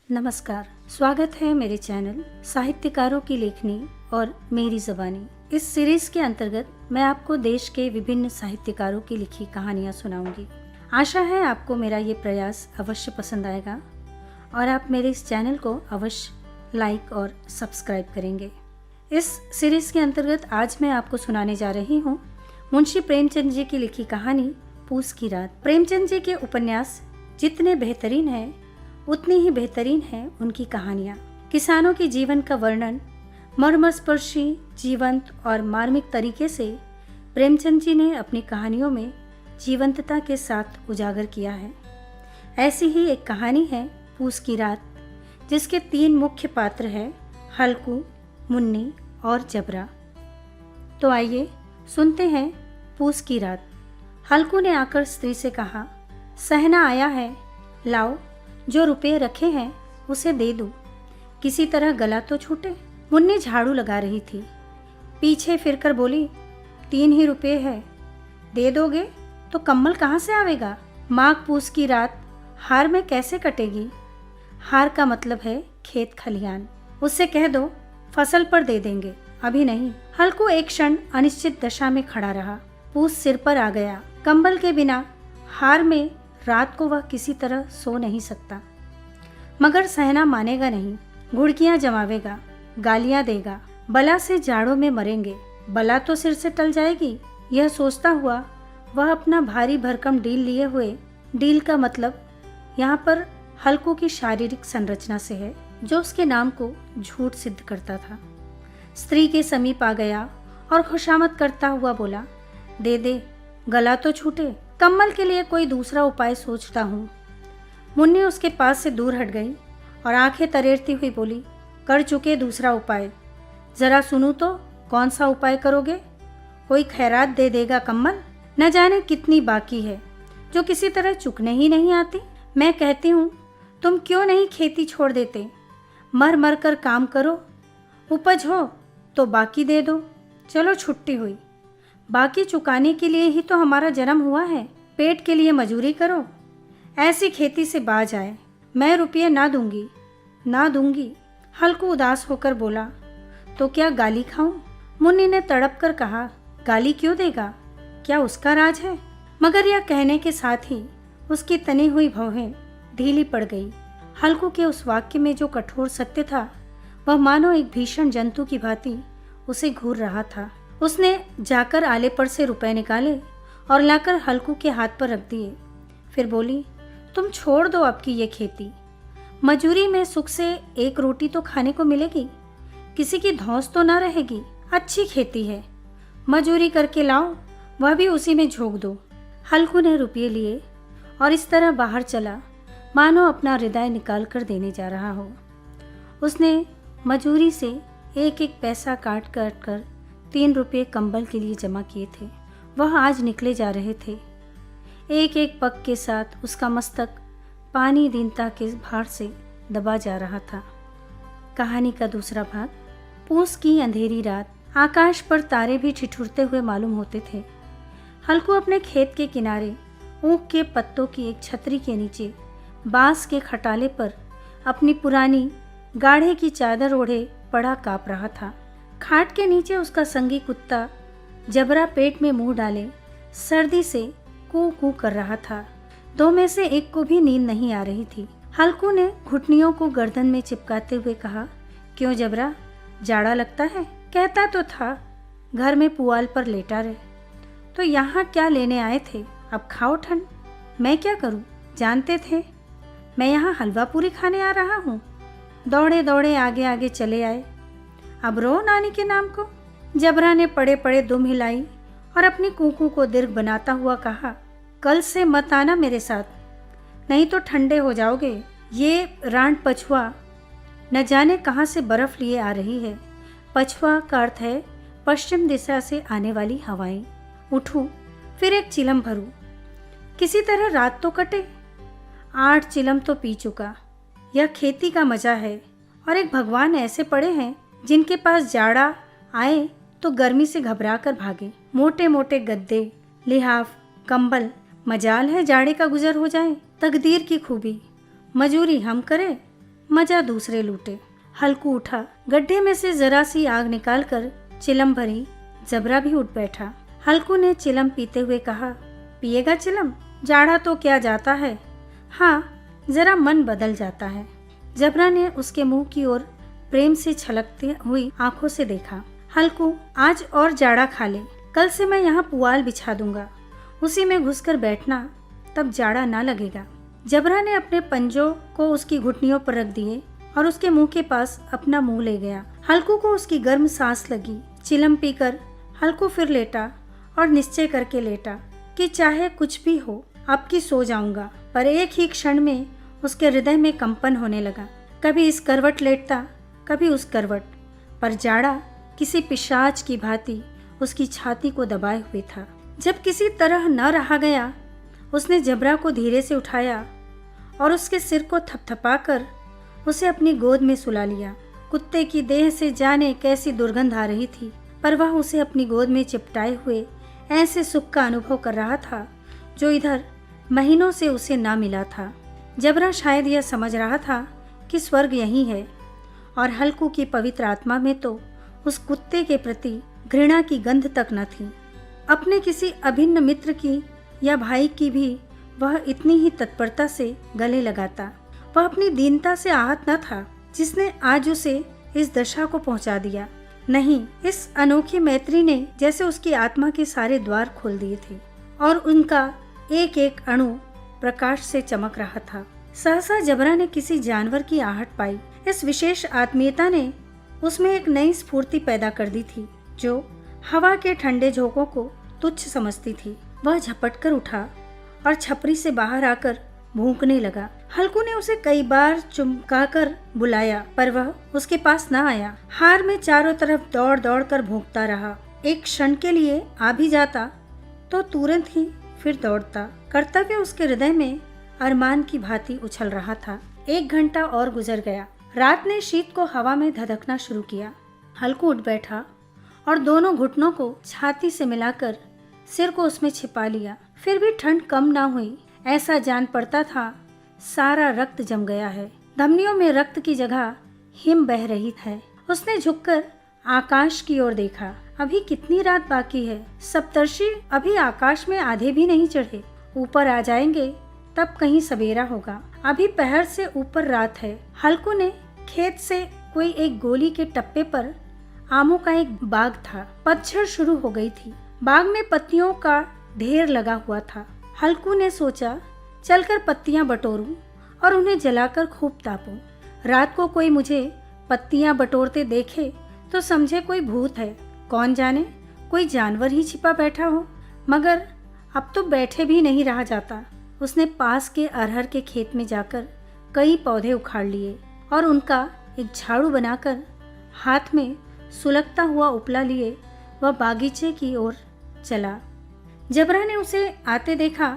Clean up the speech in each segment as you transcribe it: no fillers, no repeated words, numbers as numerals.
नमस्कार, स्वागत है मेरे चैनल साहित्यकारों की लेखनी और मेरी ज़बानी। इस सीरीज के अंतर्गत मैं आपको देश के विभिन्न साहित्यकारों की लिखी कहानियाँ सुनाऊंगी। आशा है आपको मेरा ये प्रयास अवश्य पसंद आएगा और आप मेरे इस चैनल को अवश्य लाइक और सब्सक्राइब करेंगे। इस सीरीज के अंतर्गत आज मैं आपको सुनाने जा रही हूँ मुंशी प्रेमचंद जी की लिखी कहानी पूस की रात। प्रेमचंद जी के उपन्यास जितने बेहतरीन हैं उतनी ही बेहतरीन है उनकी कहानियाँ। किसानों के जीवन का वर्णन मर्मस्पर्शी, जीवंत और मार्मिक तरीके से प्रेमचंद जी ने अपनी कहानियों में जीवंतता के साथ उजागर किया है। ऐसी ही एक कहानी है पूस की रात, जिसके 3 मुख्य पात्र हैं, हल्कू, मुन्नी और जबरा। तो आइए सुनते हैं पूस की रात। हल्कू ने आकर स्त्री से कहा, सहना आया है, लाओ जो रुपये रखे हैं उसे दे दो, किसी तरह गला तो छूटे। मुन्नी झाड़ू लगा रही थी, पीछे फिरकर बोली, 3 ही रुपये है, दे दोगे तो कम्बल कहाँ से आवेगा? माघ पूस की रात हार में कैसे कटेगी? हार का मतलब है खेत खलियान। उससे कह दो फसल पर दे देंगे, अभी नहीं। हल्कू एक क्षण अनिश्चित दशा में खड़ा रहा। पूस सिर पर आ गया। कंबल के बिना हार में रात को वह किसी तरह सो नहीं सकता। मगर सहना मानेगा नहीं, घुड़कियां जमावेगा, गालियां देगा, बला से जाड़ों में मरेंगे, बला तो सिर से टल जाएगी। यह सोचता हुआ वह अपना भारी भरकम डील लिए हुए, डील का मतलब यहाँ पर हल्कू की शारीरिक संरचना से है, जो उसके नाम को झूठ सिद्ध करता था, स्त्री के समीप आ गया और खुशामद करता हुआ बोला, दे दे, गला तो छूटे, कम्बल के लिए कोई दूसरा उपाय सोचता हूँ। मुन्नी उसके पास से दूर हट गई और आंखें तरेरती हुई बोली, कर चुके दूसरा उपाय, जरा सुनूं तो कौन सा उपाय करोगे? कोई खैरात दे देगा कम्बल? न जाने कितनी बाकी है जो किसी तरह चुकने ही नहीं आती। मैं कहती हूँ तुम क्यों नहीं खेती छोड़ देते, मर मर कर काम करो, उपज हो तो बाकी दे दो। चलो छुट्टी हुई, बाकी चुकाने के लिए ही तो हमारा जन्म हुआ है, पेट के लिए मजूरी करो, ऐसी खेती से बाज आए। मैं रुपये ना दूंगी, ना दूंगी। हल्कू उदास होकर बोला, तो क्या गाली खाऊं? मुन्नी ने तड़प कर कहा, गाली क्यों देगा, क्या उसका राज है? मगर यह कहने के साथ ही उसकी तनी हुई भौहें ढीली पड़ गई। हल्कू के उस वाक्य में जो कठोर सत्य था, वह मानो एक भीषण जंतु की भांति उसे घूर रहा था। उसने जाकर आले पर से रुपए निकाले और लाकर हल्कू के हाथ पर रख दिए। फिर बोली, तुम छोड़ दो अब की ये खेती, मजूरी में सुख से 1 रोटी तो खाने को मिलेगी, किसी की धौंस तो ना रहेगी। अच्छी खेती है, मजूरी करके लाओ, वह भी उसी में झोंक दो। हल्कू ने रुपये लिए और इस तरह बाहर चला मानो अपना हृदय निकाल कर देने जा रहा हो। उसने मजूरी से एक पैसा काट काट कर 3 रुपये कंबल के लिए जमा किए थे। वह आज निकले जा रहे थे। एक पग के साथ उसका मस्तक पानी दीनता के भार से दबा जा रहा था। कहानी का दूसरा भाग। पूस की अंधेरी रात, आकाश पर तारे भी ठिठुरते हुए मालूम होते थे। हल्कू अपने खेत के किनारे ऊख के पत्तों की एक छतरी के नीचे बांस के खटाले पर अपनी पुरानी गाढ़े की चादर ओढ़े पड़ा काँप रहा था। खाट के नीचे उसका संगी कुत्ता जबरा पेट में मुंह डाले सर्दी से कू कू कर रहा था। 2 में से एक को भी नींद नहीं आ रही थी। हल्कू ने घुटनियों को गर्दन में चिपकाते हुए कहा, क्यों जबरा, जाड़ा लगता है? कहता तो था घर में पुआल पर लेटा रहे, तो यहाँ क्या लेने आए थे? अब खाओ ठंड। मैं क्या करूँ, जानते थे मैं यहाँ हलवा पूरी खाने आ रहा हूँ? दौड़े दौड़े आगे आगे चले आए। अब रो नानी के नाम को। जबरा ने पड़े पड़े दुम हिलाई और अपनी कूकू को दीर्घ बनाता हुआ कहा, कल से मत आना मेरे साथ, नहीं तो ठंडे हो जाओगे। ये रांड पछुआ न जाने कहाँ से बर्फ लिए आ रही है। पछुआ का अर्थ है पश्चिम दिशा से आने वाली हवाएं। उठूं, फिर एक चिलम भरूं, किसी तरह रात तो कटे। 8 चिलम तो पी चुका। यह खेती का मजा है। और एक भगवान ऐसे पड़े हैं जिनके पास जाड़ा आए तो गर्मी से घबरा कर भागे। मोटे मोटे गद्दे, लिहाफ, कंबल, मजाल है जाड़े का गुजर हो जाए। तकदीर की खूबी, मजूरी हम करें, मजा दूसरे लूटे। हल्कू उठा, गड्ढे में से जरा सी आग निकालकर चिलम भरी। जबरा भी उठ बैठा। हल्कू ने चिलम पीते हुए कहा, पिएगा चिलम? जाड़ा तो क्या जाता है, हाँ जरा मन बदल जाता है। जबरा ने उसके मुंह की ओर प्रेम से छलकती हुई आंखों से देखा। हल्कू, आज और जाड़ा खा ले, कल से मैं यहाँ पुआल बिछा दूंगा, उसी में घुसकर बैठना, तब जाड़ा ना लगेगा। जबरा ने अपने पंजों को उसकी घुटनियों पर रख दिए और उसके मुंह के पास अपना मुंह ले गया। हल्कू को उसकी गर्म सांस लगी। चिलम पीकर हल्कू फिर लेटा और निश्चय करके लेटा कि चाहे कुछ भी हो अब की सो जाऊंगा। पर एक ही क्षण में उसके हृदय में कंपन होने लगा। कभी इस करवट लेटता, कभी उस करवट, पर जाड़ा किसी पिशाच की भांति उसकी छाती को दबाए हुए था। जब किसी तरह न रहा गया, उसने जबरा को धीरे से उठाया और उसके सिर को थपथपाकर उसे अपनी गोद में सुला लिया। कुत्ते की देह से जाने कैसी दुर्गंध आ रही थी, पर वह उसे अपनी गोद में चिपटाए हुए ऐसे सुख का अनुभव कर रहा था जो इधर महीनों से उसे ना मिला था। जबरा शायद यह समझ रहा था कि स्वर्ग यही है, और हल्कू की पवित्र आत्मा में तो उस कुत्ते के प्रति घृणा की गंध तक न थी। अपने किसी अभिन्न मित्र की या भाई की भी वह इतनी ही तत्परता से गले लगाता। वह अपनी दीनता से आहत न था जिसने आज उसे इस दशा को पहुंचा दिया। नहीं, इस अनोखी मैत्री ने जैसे उसकी आत्मा के सारे द्वार खोल दिए थे और उनका एक एक अणु प्रकाश से चमक रहा था। सहसा जबरा ने किसी जानवर की आहट पाई। इस विशेष आत्मीयता ने उसमें एक नई स्फूर्ति पैदा कर दी थी जो हवा के ठंडे झोंकों को तुच्छ समझती थी। वह झपट कर उठा और छपरी से बाहर आकर भूंकने लगा। हल्कू ने उसे कई बार चुमकाकर बुलाया, पर वह उसके पास न आया। हार में चारों तरफ दौड़ दौड़ कर भूंकता रहा। एक क्षण के लिए आ भी जाता तो तुरंत ही फिर दौड़ता। कर्तव्य उसके हृदय में अरमान की भांति उछल रहा था। 1 घंटा और गुजर गया। रात ने शीत को हवा में धधकना शुरू किया। हल्कू उठ बैठा और दोनों घुटनों को छाती से मिलाकर सिर को उसमें छिपा लिया। फिर भी ठंड कम ना हुई। ऐसा जान पड़ता था सारा रक्त जम गया है। धमनियों में रक्त की जगह हिम बह रही है। उसने झुककर आकाश की ओर देखा। अभी कितनी रात बाकी है। सप्तर्षि अभी आकाश में आधे भी नहीं चढ़े। ऊपर आ जाएंगे तब कहीं सवेरा होगा। अभी पहर से ऊपर रात है। हल्कू ने खेत से कोई एक गोली के टप्पे पर आमों का एक बाग था। पतझड़ शुरू हो गई थी। बाग में पत्तियों का ढेर लगा हुआ था। हल्कू ने सोचा चलकर पत्तियां बटोरूं और उन्हें जलाकर खूब तापूं। रात को कोई मुझे पत्तियां बटोरते देखे तो समझे कोई भूत है। कौन जाने कोई जानवर ही छिपा बैठा हो। मगर अब तो बैठे भी नहीं रहा जाता। उसने पास के अरहर के खेत में जाकर कई पौधे उखाड़ लिए और उनका एक झाड़ू बनाकर हाथ में सुलगता हुआ उपला लिए वह बागीचे की ओर चला। जबरा ने उसे आते देखा,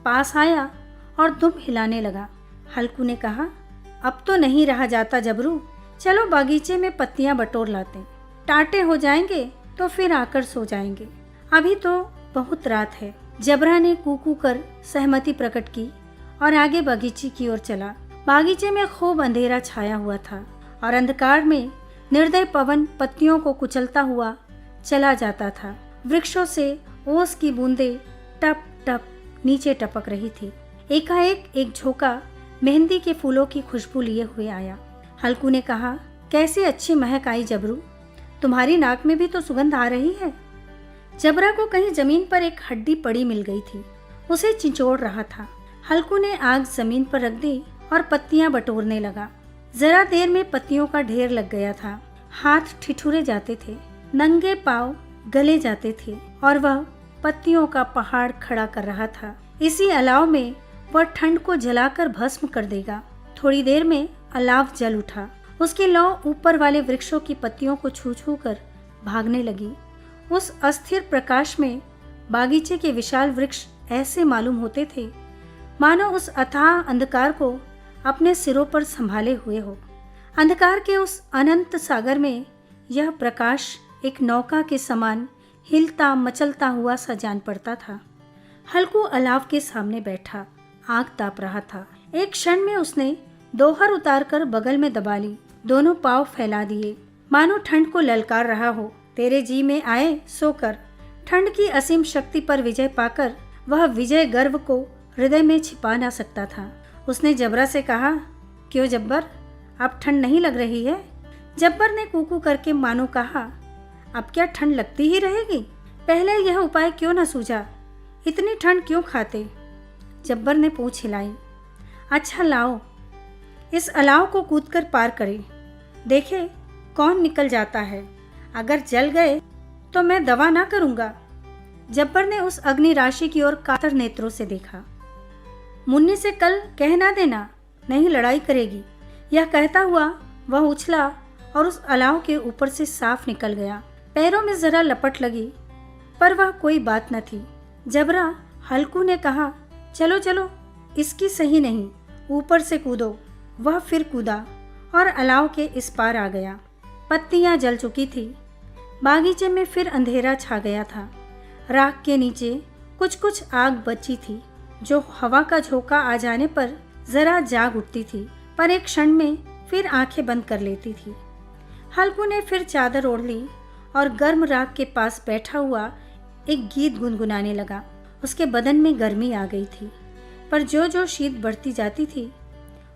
पास आया और दुम हिलाने लगा। हल्कू ने कहा, अब तो नहीं रहा जाता जबरू, चलो बागीचे में पत्तियां बटोर लाते। टाटे हो जाएंगे तो फिर आकर सो जाएंगे। अभी तो बहुत रात है। जबरा ने कूकू कर सहमति प्रकट की और आगे बागीचे की ओर चला। बागीचे में खूब अंधेरा छाया हुआ था और अंधकार में निर्दय पवन पत्तियों को कुचलता हुआ चला जाता था। वृक्षों से ओस की बूंदें टप टप नीचे टपक रही थी। एकाएक एक झोंका मेहंदी के फूलों की खुशबू लिए हुए आया। हल्कू ने कहा, कैसी अच्छी महक आई जबरू, तुम्हारी नाक में भी तो सुगंध आ रही है। जबरा को कहीं जमीन पर एक हड्डी पड़ी मिल गई थी। उसे चिंचोड़ रहा था। हल्कू ने आग जमीन पर रख दी और पत्तियां बटोरने लगा। जरा देर में पत्तियों का ढेर लग गया था। हाथ ठिठुरे जाते थे, नंगे पांव गले जाते थे और वह पत्तियों का पहाड़ खड़ा कर रहा था। इसी अलाव में वह ठंड को जलाकर भस्म कर देगा। थोड़ी देर में अलाव जल उठा। उसकी लौ ऊपर वाले वृक्षों की पत्तियों को छू छू कर भागने लगी। उस अस्थिर प्रकाश में बागीचे के विशाल वृक्ष ऐसे मालूम होते थे मानो उस अथाह अंधकार को अपने सिरों पर संभाले हुए हो। अंधकार के उस अनंत सागर में यह प्रकाश एक नौका के समान हिलता मचलता हुआ सा जान पड़ता था। हल्कू अलाव के सामने बैठा, आग ताप रहा था। एक क्षण में उसने दोहर उतारकर बगल में दबा ली, दोनों पांव फैला दिए, मानो ठंड को ललकार रहा हो। तेरे जी में आए सो कर। ठंड की असीम शक्ति पर विजय पाकर वह विजय गर्व को हृदय में छिपा ना सकता था। उसने जबरा से कहा, क्यों जब्बर, अब ठंड नहीं लग रही है? जब्बर ने कूकू करके मानो कहा, अब क्या ठंड लगती ही रहेगी? पहले यह उपाय क्यों न सूझा? इतनी ठंड क्यों खाते? जब्बर ने पूंछ हिलाई। अच्छा लाओ, इस अलाव को कूदकर पार करे, देखे कौन निकल जाता है। अगर जल गए तो मैं दवा ना करूंगा। जब्बर ने उस अग्नि राशि की ओर कातर नेत्रों से देखा। मुन्नी से कल कह ना देना, नहीं लड़ाई करेगी। यह कहता हुआ वह उछला और उस अलाव के ऊपर से साफ निकल गया। पैरों में जरा लपट लगी, पर वह कोई बात न थी। जबरा हल्कू ने कहा, चलो चलो, इसकी सही नहीं, ऊपर से कूदो। वह फिर कूदा और अलाव के इस पार आ गया। पत्तियां जल चुकी थी। बागीचे में फिर अंधेरा छा गया था। राख के नीचे कुछ कुछ आग बची थी, जो हवा का झोंका आ जाने पर जरा जाग उठती थी, पर एक क्षण में फिर आंखें बंद कर लेती थी। हल्कू ने फिर चादर ओढ़ ली और गर्म राख के पास बैठा हुआ एक गीत गुनगुनाने लगा। उसके बदन में गर्मी आ गई थी, पर जो जो शीत बढ़ती जाती थी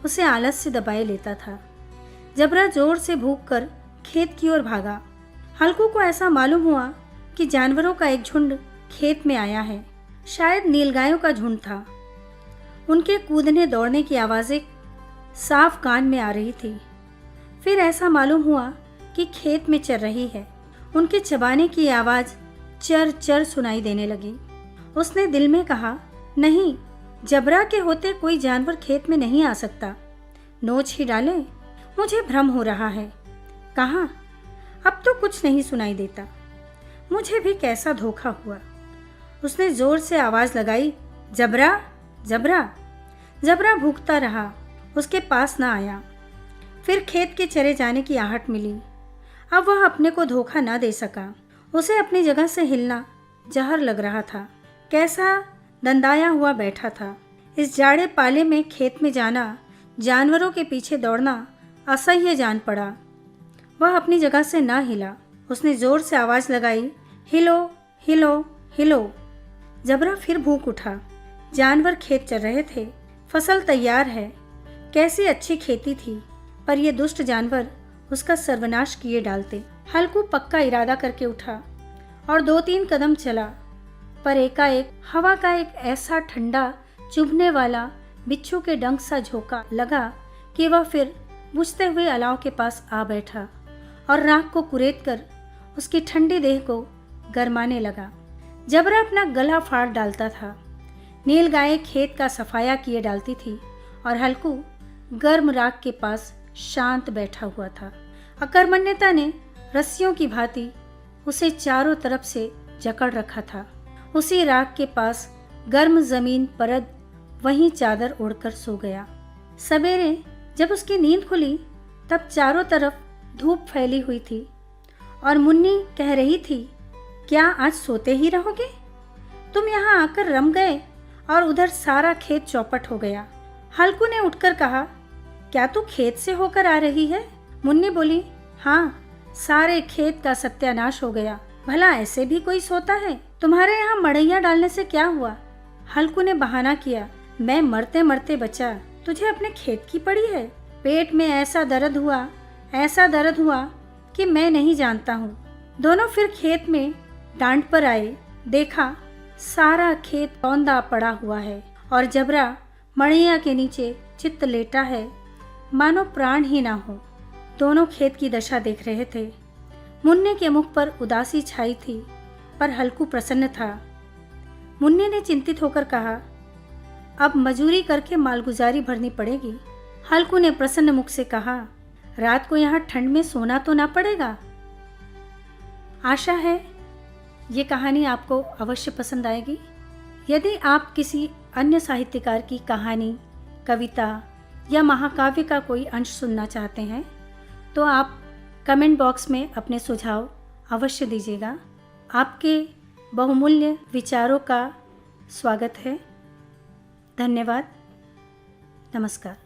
उसे आलस से दबाए लेता था। जबरा जोर से भूख कर खेत की ओर भागा। हल्कू को ऐसा मालूम हुआ कि जानवरों का एक झुंड खेत में आया है। शायद नीलगायों का झुंड था। उनके कूदने दौड़ने की आवाज़ें साफ कान में आ रही थी। फिर ऐसा मालूम हुआ कि खेत में चर रही है। उनके चबाने की आवाज़ चर चर सुनाई देने लगी। उसने दिल में कहा, नहीं, जबरा के होते कोई जानवर खेत में नहीं आ सकता। नोच ही डाले, मुझे भ्रम हो रहा है। कहाँ? अब तो कुछ नहीं सुनाई देता। मुझे भी कैसा धोखा हुआ। उसने जोर से आवाज लगाई, जबरा, जबरा। जबरा भूखता रहा, उसके पास ना आया। फिर खेत के चरे जाने की आहट मिली। अब वह अपने को धोखा ना दे सका। उसे अपनी जगह से हिलना जहर लग रहा था। कैसा दंदाया हुआ बैठा था। इस जाड़े पाले में खेत में जाना, जानवरों के पीछे दौड़ना असह्य जान पड़ा। वह अपनी जगह से ना हिला। उसने जोर से आवाज लगाई, हिलो, हिलो, हिलो। जबरा फिर भूख उठा। जानवर खेत चर रहे थे। फसल तैयार है। कैसी अच्छी खेती थी, पर ये दुष्ट जानवर उसका सर्वनाश किए डालते। हल्कू पक्का इरादा करके उठा और 2-3 कदम चला, पर एकाएक हवा का एक ऐसा ठंडा चुभने वाला बिच्छू के डंक सा झोंका लगा कि वह फिर बुझते हुए अलाव के पास आ बैठा और राख को कुरेद कर उसकी ठंडी देह को गरमाने लगा। जबरा अपना गला फाड़ डालता था। नील गाय खेत का सफाया किए डालती थी और हल्कू गर्म राख के पास शांत बैठा हुआ था। अकर्मण्यता ने रस्सियों की भांति उसे चारों तरफ से जकड़ रखा था। उसी राख के पास गर्म जमीन परद वहीं चादर ओढ़कर सो गया। सवेरे जब उसकी नींद खुली तब चारों तरफ धूप फैली हुई थी और मुन्नी कह रही थी, क्या आज सोते ही रहोगे? तुम यहाँ आकर रम गए और उधर सारा खेत चौपट हो गया। हल्कू ने उठकर कहा, क्या तू खेत से होकर आ रही है? मुन्नी बोली, हाँ, सारे खेत का सत्यानाश हो गया। भला ऐसे भी कोई सोता है? तुम्हारे यहाँ मड़ैया डालने से क्या हुआ? हल्कू ने बहाना किया, मैं मरते मरते बचा, तुझे अपने खेत की पड़ी है। पेट में ऐसा दर्द हुआ कि मैं नहीं जानता हूँ। दोनों फिर खेत में डांड पर आए। देखा सारा खेत पौंदा पड़ा हुआ है और जबरा मड़ैया के नीचे चित्त लेटा है, मानो प्राण ही ना हो। दोनों खेत की दशा देख रहे थे। मुन्ने के मुख पर उदासी छाई थी, पर हल्कू प्रसन्न था। मुन्ने ने चिंतित होकर कहा, अब मजूरी करके मालगुजारी भरनी पड़ेगी। हल्कू ने प्रसन्न मुख से कहा, रात को यहाँ ठंड में सोना तो ना पड़ेगा। आशा है ये कहानी आपको अवश्य पसंद आएगी। यदि आप किसी अन्य साहित्यकार की कहानी, कविता या महाकाव्य का कोई अंश सुनना चाहते हैं तो आप कमेंट बॉक्स में अपने सुझाव अवश्य दीजिएगा। आपके बहुमूल्य विचारों का स्वागत है। धन्यवाद। नमस्कार।